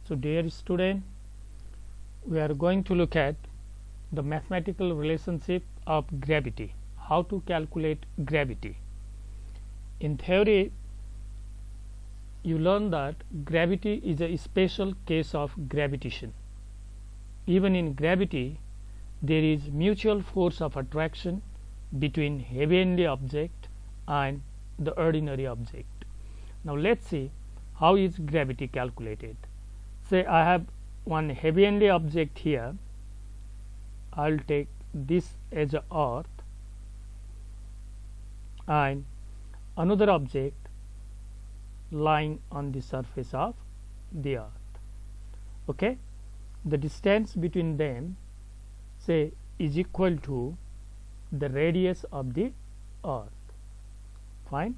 So dear student, we are going to look at the mathematical relationship of gravity, how to calculate gravity. In theory, you learn that gravity is a special case of gravitation. Even in gravity, there is mutual force of attraction between heavenly object and the ordinary object. Now let's see how is gravity calculated. Say I have one heavenly object here. I will take this as a earth and another object lying on the surface of the earth. Okay, the distance between them, say, is equal to the radius of the earth. Fine,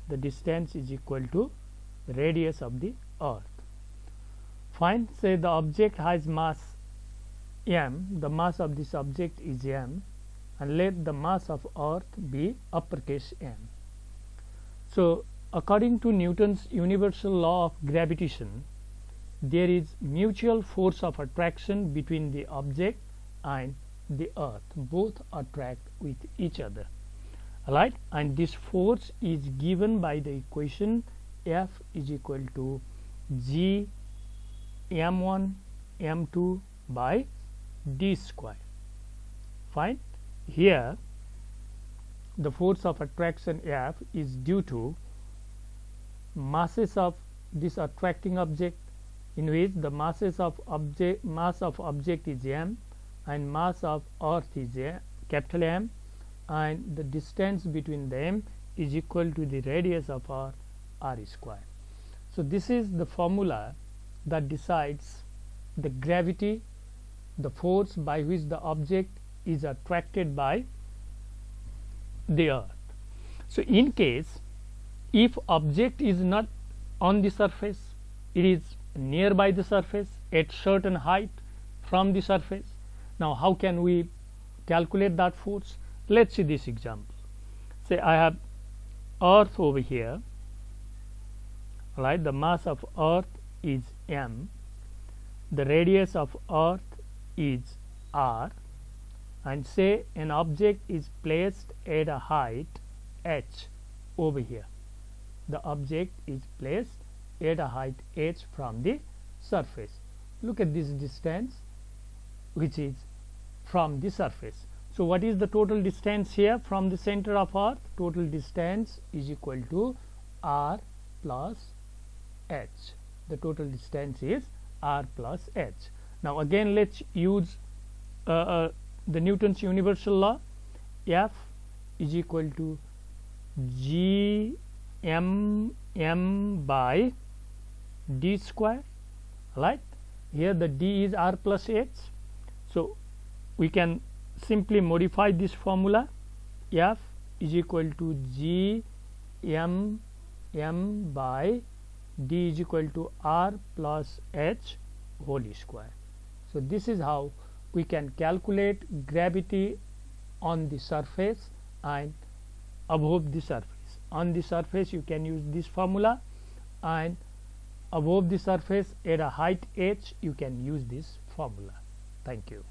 the distance is equal to the radius of the earth. Fine, say the object has mass m, the mass of this object is m, and let the mass of earth be uppercase m. So according to Newton's universal law of gravitation, there is mutual force of attraction between the object and the earth. Both attract with each other, right? And this force is given by the equation F is equal to G m1 m2 by d square. Fine, here the force of attraction F is due to masses of this attracting object, in which the mass of object is m and mass of earth is capital M, and the distance between them is equal to the radius of r square. So this is the formula that decides the gravity, the force by which the object is attracted by the earth. So in case if object is not on the surface, it is nearby the surface at certain height from the surface. Now how can we calculate that force? Let's see this example. Say I have earth over here, right? The mass of earth is m, the radius of earth is r, and say an object is placed at a height h over here. The object is placed at a height h from the surface. Look at this distance which is from the surface. So what is the total distance here from the center of earth? Total distance is equal to r plus h. The total distance is r plus h. Now again let's use the Newton's universal law. F is equal to G m by d square, right? Here the d is r plus h, so we can simply modify this formula. F is equal to G m by d is equal to r plus h whole square. So this is how we can calculate gravity on the surface and above the surface. On the surface you can use this formula, and above the surface at a height h you can use this formula. Thank you.